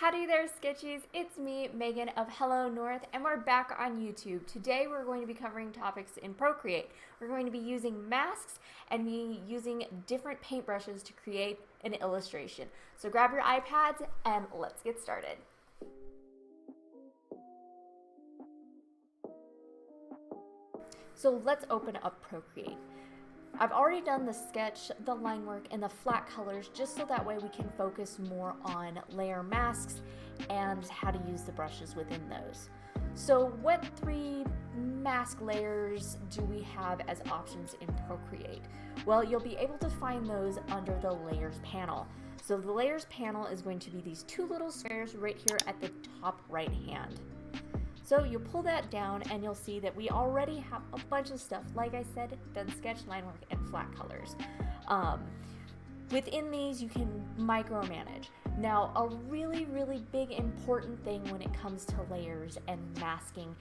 Howdy there, Sketchies. It's me, Megan of Hello North, and we're back on YouTube. Today we're going to be covering topics in Procreate. We're going to be using masks and using different paintbrushes to create an illustration. So grab your iPads and let's get started. So let's open up Procreate. I've already done the sketch, the line work, and the flat colors just so that way we can focus more on layer masks and how to use the brushes within those. So what three mask layers do we have as options in Procreate? Well, you'll be able to find those under the layers panel. So the layers panel is going to be these two little squares right here at the top right hand. So you pull that down and you'll see that we already have a bunch of stuff, like I said, done sketch, line work, and flat colors. Within these you can micromanage. Now a really big important thing when it comes to layers and masking,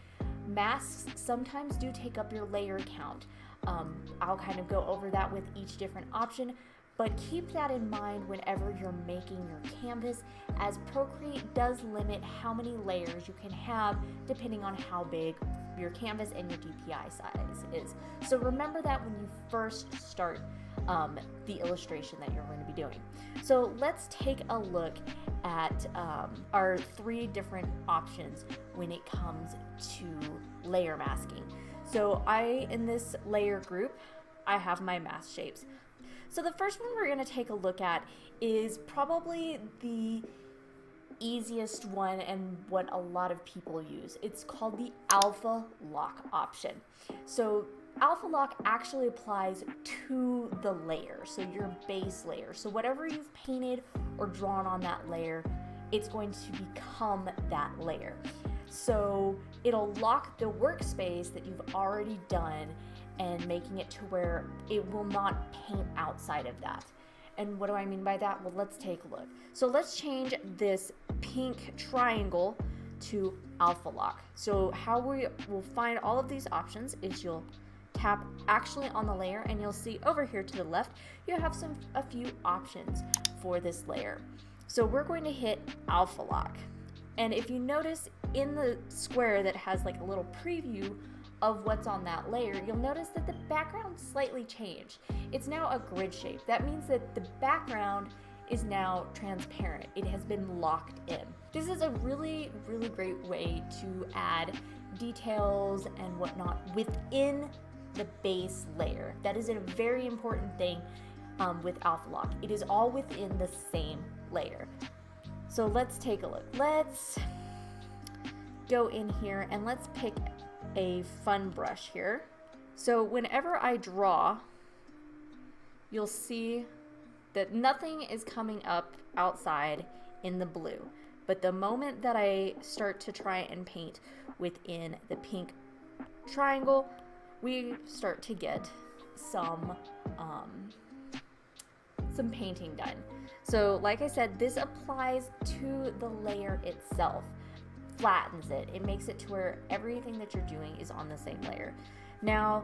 masks sometimes do take up your layer count. I'll kind of go over that with each different option, but keep that in mind whenever you're making your canvas, as Procreate does limit how many layers you can have depending on how big your canvas and your DPI size is. So remember that when you first start the illustration that you're going to be doing. So let's take a look at our three different options when it comes to layer masking. So in this layer group, I have my mask shapes. So the first one we're going to take a look at is probably the easiest one and what a lot of people use. It's called the alpha lock option. So alpha lock actually applies to the layer, so your base layer. So whatever you've painted or drawn on that layer, it's going to become that layer. So it'll lock the workspace that you've already done and making it to where it will not paint outside of that. And what do I mean by that? Well, let's take a look. So let's change this pink triangle to alpha lock. So how we will find all of these options is you'll tap actually on the layer and you'll see over here to the left, you have a few options for this layer. So we're going to hit alpha lock. And if you notice in the square that has like a little preview of what's on that layer, you'll notice that the background slightly changed. It's now a grid shape. That means that the background is now transparent. It has been locked in. This is a really great way to add details and whatnot within the base layer. That is a very important thing with alpha lock. It is all within the same layer. So let's take a look. Let's go in here and let's pick a fun brush here. So whenever I draw, you'll see that nothing is coming up outside in the blue. But the moment that I start to try and paint within the pink triangle, we start to get some painting done. So like I said, this applies to the layer itself. Flattens it. It makes it to where everything that you're doing is on the same layer. Now,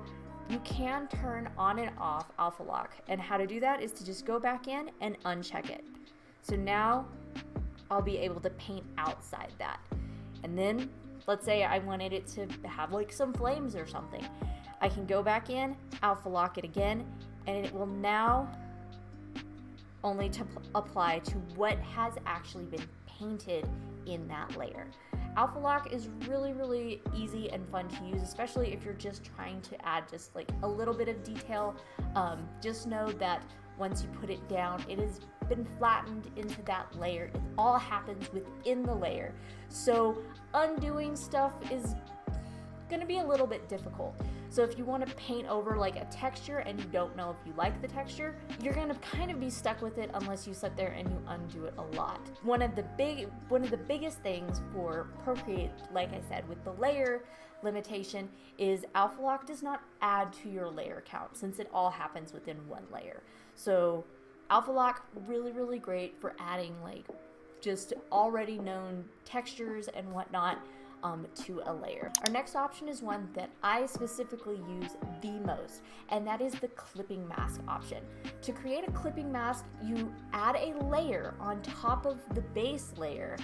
you can turn on and off alpha lock, and how to do that is to just go back in and uncheck it. So now I'll be able to paint outside that. And then let's say I wanted it to have like some flames or something. I can go back in, alpha lock it again, and it will now only to apply to what has actually been painted in that layer. Alpha lock is really easy and fun to use, especially if you're just trying to add just like a little bit of detail. Just know that once you put it down, it has been flattened into that layer. It all happens within the layer. So undoing stuff is going to be a little bit difficult. So if you want to paint over like a texture and you don't know if you like the texture, you're going to kind of be stuck with it unless you sit there and you undo it a lot. One of the biggest things for Procreate, like I said, with the layer limitation is alpha lock does not add to your layer count since it all happens within one layer. So alpha lock really great for adding like just already known textures and whatnot to a layer. Our next option is one that I specifically use the most, and that is the clipping mask option. To create a clipping mask, you add a layer on top of the base layer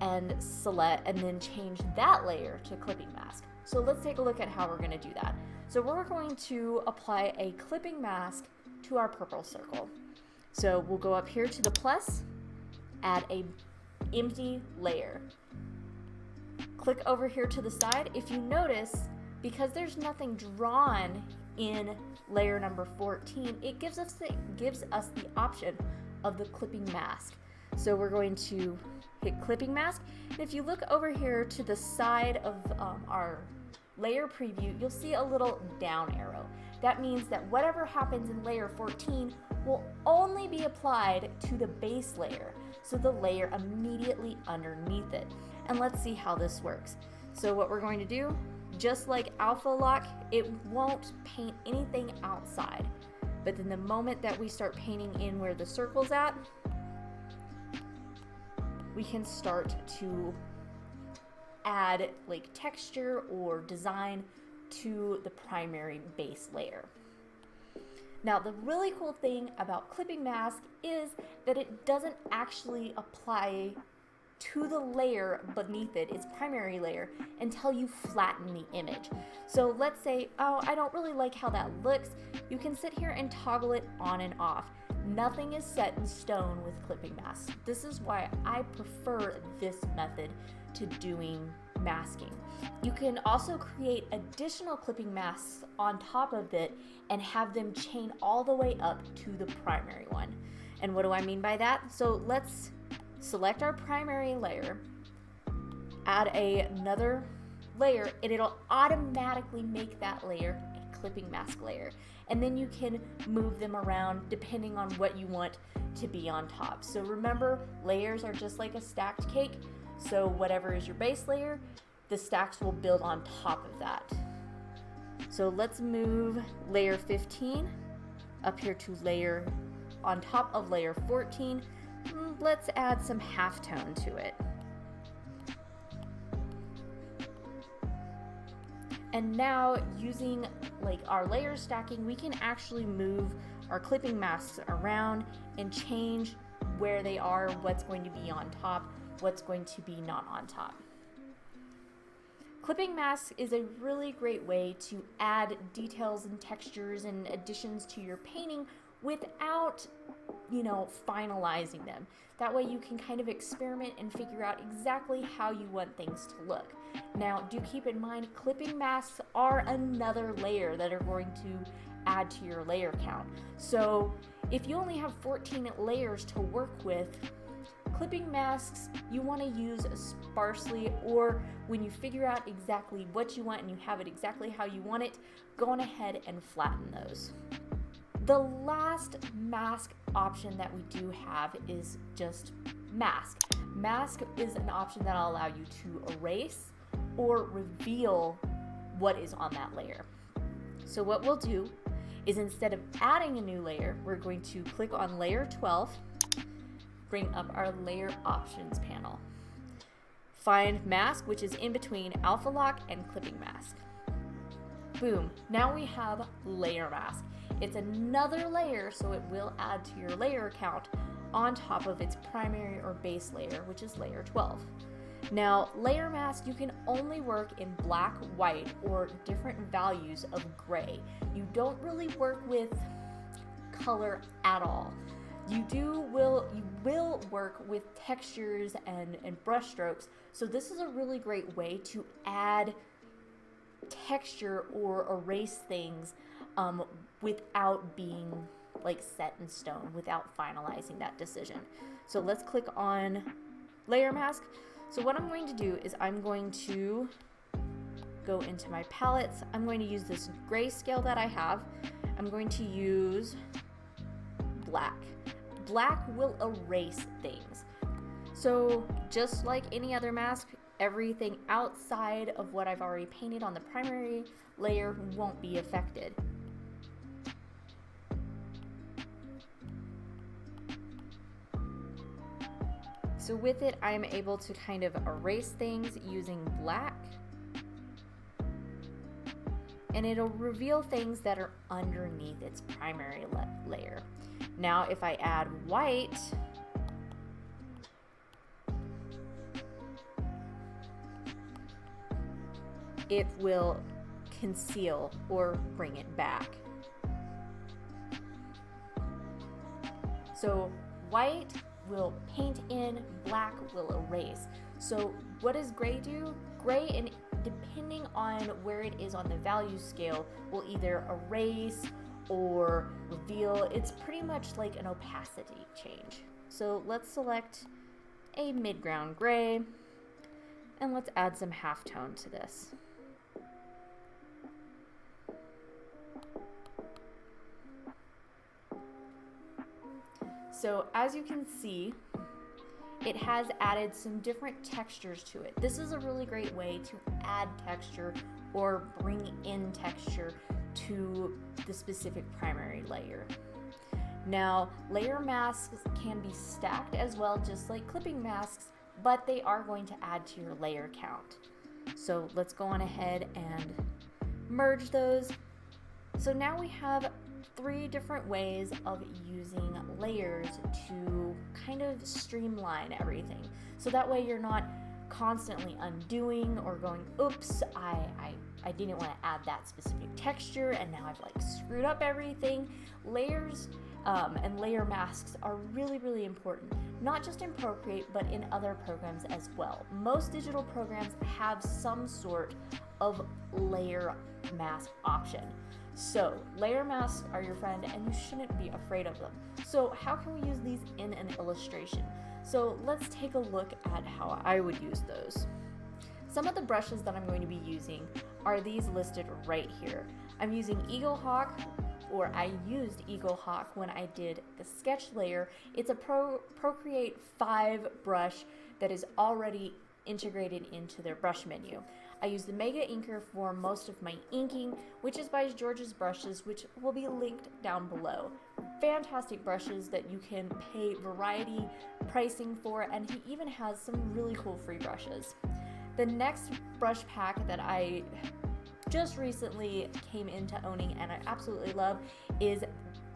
and select and then change that layer to clipping mask. So let's take a look at how we're going to do that. So we're going to apply a clipping mask to our purple circle. So we'll go up here to the plus, add a empty layer. Click over here to the side. If you notice, because there's nothing drawn in layer number 14, it gives us the option of the clipping mask. So we're going to hit clipping mask. And if you look over here to the side of our layer preview, you'll see a little down arrow. That means that whatever happens in layer 14 will only be applied to the base layer, so the layer immediately underneath it. And let's see how this works. So what we're going to do, just like Alpha Lock, it won't paint anything outside. But then the moment that we start painting in where the circle's at, we can start to add like texture or design to the primary base layer. Now, the really cool thing about clipping mask is that it doesn't actually apply to the layer beneath it, its primary layer, until you flatten the image. So let's say, oh, I don't really like how that looks. You can sit here and toggle it on and off. Nothing is set in stone with clipping masks. This is why I prefer this method to doing masking. You can also create additional clipping masks on top of it and have them chain all the way up to the primary one. And what do I mean by that? So let's select our primary layer, add another layer, and it'll automatically make that layer a clipping mask layer. And then you can move them around depending on what you want to be on top. So remember, layers are just like a stacked cake. So whatever is your base layer, the stacks will build on top of that. So let's move layer 15 up here to layer on top of layer 14. Let's add some halftone to it. And now using like our layer stacking, we can actually move our clipping masks around and change where they are, what's going to be on top, what's going to be not on top. Clipping masks is a really great way to add details and textures and additions to your painting without, finalizing them. That way you can kind of experiment and figure out exactly how you want things to look. Now, do keep in mind, clipping masks are another layer that are going to add to your layer count. So if you only have 14 layers to work with, clipping masks you want to use sparsely, or when you figure out exactly what you want and you have it exactly how you want it, go on ahead and flatten those. The last mask option that we do have is just mask. Mask is an option that will allow you to erase or reveal what is on that layer. So what we'll do is, instead of adding a new layer, we're going to click on layer 12, bring up our layer options panel. Find mask, which is in between alpha lock and clipping mask. Boom, now we have layer mask. It's another layer, so it will add to your layer count on top of its primary or base layer, which is layer 12. Now, layer mask, you can only work in black, white, or different values of gray. You don't really work with color at all. You will work with textures and brush strokes, so this is a really great way to add texture or erase things without being like set in stone, without finalizing that decision. So let's click on layer mask. So what I'm going to do is I'm going to go into my palettes. I'm going to use this grayscale that I have. I'm going to use black. Black will erase things. So just like any other mask, everything outside of what I've already painted on the primary layer won't be affected. So with it, I'm able to kind of erase things using black, and it'll reveal things that are underneath its primary layer. Now, if I add white, it will conceal or bring it back. So white will paint in, black will erase. So what does gray do? Gray, and depending on where it is on the value scale, will either erase or reveal. It's pretty much like an opacity change. So let's select a mid-ground gray, and let's add some halftone to this. So as you can see, it has added some different textures to it. This is a really great way to add texture or bring in texture to the specific primary layer. Now, layer masks can be stacked as well, just like clipping masks, but they are going to add to your layer count. So let's go on ahead and merge those. So now we have 3 different ways of using layers to kind of streamline everything. So that way you're not constantly undoing or going, oops, I didn't want to add that specific texture and now I've like screwed up everything. Layers and layer masks are really, really important, not just in Procreate, but in other programs as well. Most digital programs have some sort of layer mask option. So layer masks are your friend and you shouldn't be afraid of them. So how can we use these in an illustration? So let's take a look at how I would use those. Some of the brushes that I'm going to be using are these listed right here. I'm using Eagle Hawk, or I used Eagle Hawk when I did the sketch layer. It's a Procreate 5 brush that is already integrated into their brush menu. I use the Mega Inker for most of my inking, which is by George's Brushes, which will be linked down below. Fantastic brushes that you can pay variety pricing for, and he even has some really cool free brushes. The next brush pack that I just recently came into owning and I absolutely love is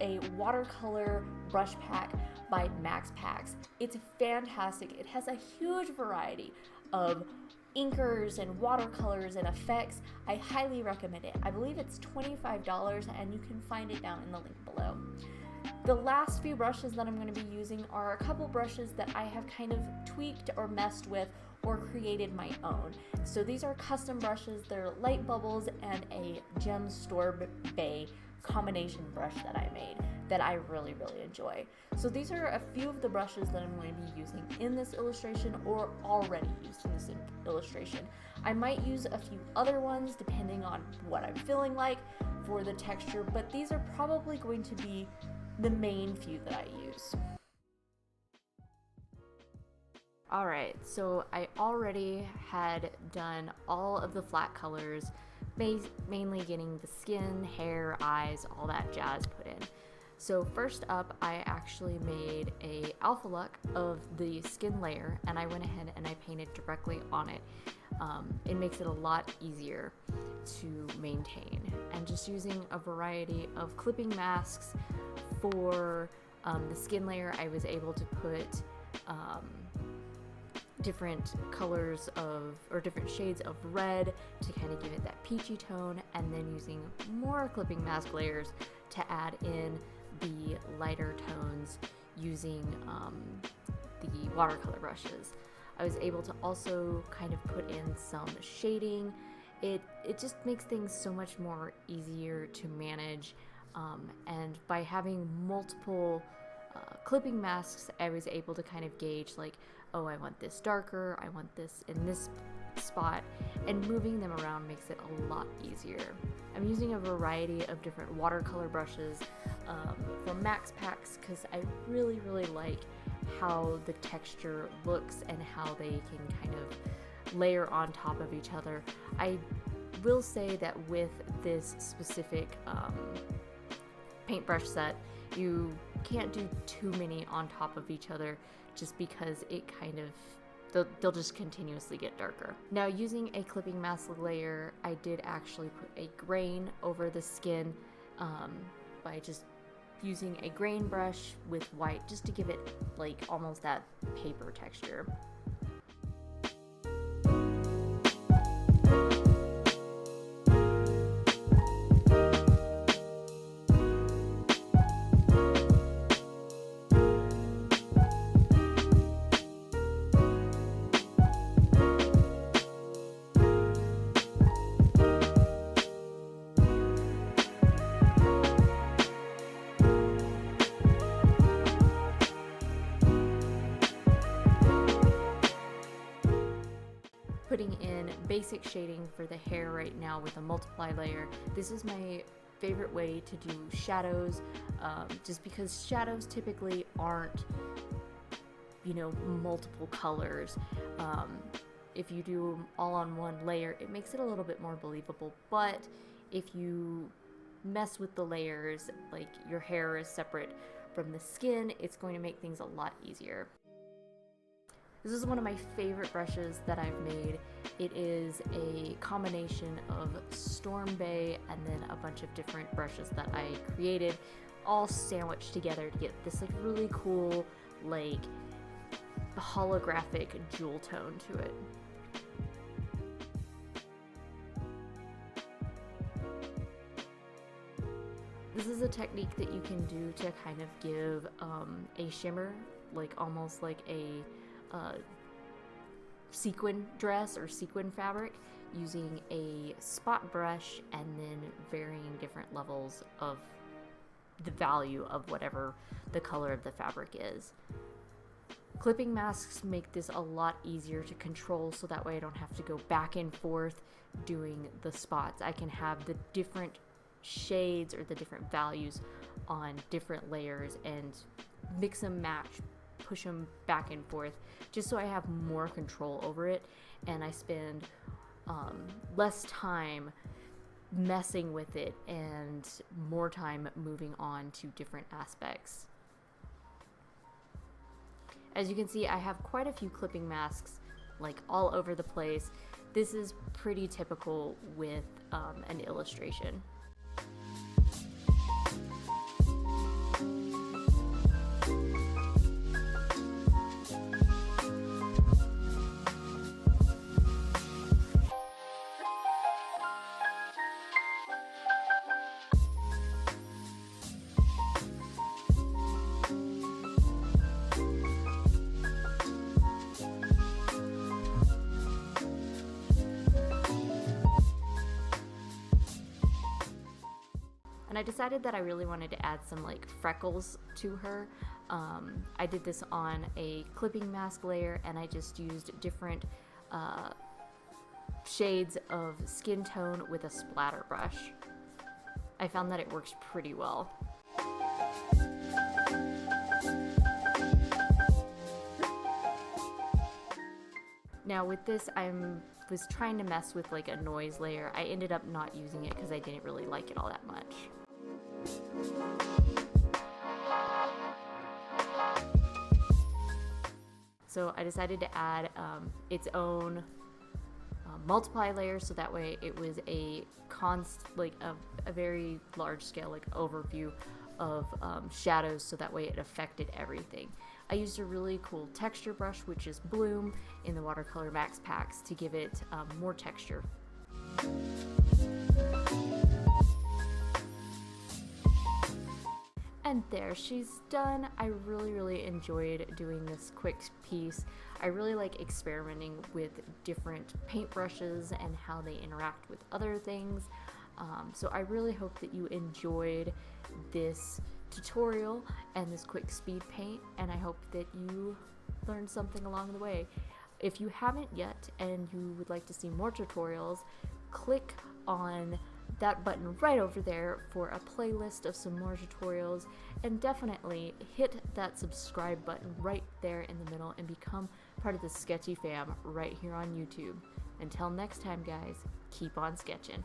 a watercolor brush pack by Max Packs. It's fantastic. It has a huge variety of inkers and watercolors and effects. I highly recommend it. I believe it's $25 and you can find it down in the link below. The last few brushes that I'm going to be using are a couple brushes that I have kind of tweaked or messed with or created my own. So these are custom brushes. They're light bubbles and a gem storm bay combination brush that I made that I really, really enjoy. So these are a few of the brushes that I'm going to be using in this illustration or already used in this illustration. I might use a few other ones depending on what I'm feeling like for the texture, but these are probably going to be the main few that I use. Alright, so I already had done all of the flat colors, mainly getting the skin, hair, eyes, all that jazz put in. So first up, I actually made a alpha look of the skin layer and I went ahead and I painted directly on it. It makes it a lot easier to maintain. And just using a variety of clipping masks for the skin layer, I was able to put different colors of, or different shades of red to kind of give it that peachy tone, and then using more clipping mask layers to add in the lighter tones using the watercolor brushes. I was able to also kind of put in some shading. It just makes things so much more easier to manage, and by having multiple clipping masks, I was able to kind of gauge like, oh, I want this darker, I want this in this spot, and moving them around makes it a lot easier. I'm using a variety of different watercolor brushes from Max Packs because I really, really like how the texture looks and how they can kind of layer on top of each other. I will say that with this specific paintbrush set, you can't do too many on top of each other just because it kind of, they'll just continuously get darker. Now, using a clipping mask layer, I did actually put a grain over the skin by just using a grain brush with white just to give it like almost that paper texture. putting in basic shading for the hair right now with a multiply layer. This is my favorite way to do shadows, just because shadows typically aren't, you know, multiple colors. If you do them all on one layer, it makes it a little bit more believable, but if you mess with the layers, like your hair is separate from the skin, it's going to make things a lot easier. This is one of my favorite brushes that I've made. It is a combination of Storm Bay and then a bunch of different brushes that I created, all sandwiched together to get this like really cool, like holographic jewel tone to it. This is a technique that you can do to kind of give a shimmer, like almost like a sequin dress or sequin fabric, using a spot brush and then varying different levels of the value of whatever the color of the fabric is. Clipping masks make this a lot easier to control, so that way I don't have to go back and forth doing the spots. I can have the different shades or the different values on different layers and mix and match, push them back and forth, just so I have more control over it and I spend less time messing with it and more time moving on to different aspects. As you can see, I have quite a few clipping masks like all over the place. This is pretty typical with an illustration. And I decided that I really wanted to add some like freckles to her. I did this on a clipping mask layer, and I just used different shades of skin tone with a splatter brush. I found that it works pretty well. Now with this, I was trying to mess with like a noise layer. I ended up not using it because I didn't really like it all that much. So I decided to add its own multiply layer, so that way it was a very large scale like overview of shadows, so that way it affected everything. I used a really cool texture brush, which is Bloom in the Watercolor Max packs, to give it more texture. And there, she's done. I really enjoyed doing this quick piece. I really like experimenting with different paintbrushes and how they interact with other things. So I really hope that you enjoyed this tutorial and this quick speed paint, and I hope that you learned something along the way. If you haven't yet and you would like to see more tutorials, click on that button right over there for a playlist of some more tutorials, and definitely hit that subscribe button right there in the middle and become part of the Sketchy fam right here on YouTube. Until next time, guys, keep on sketching.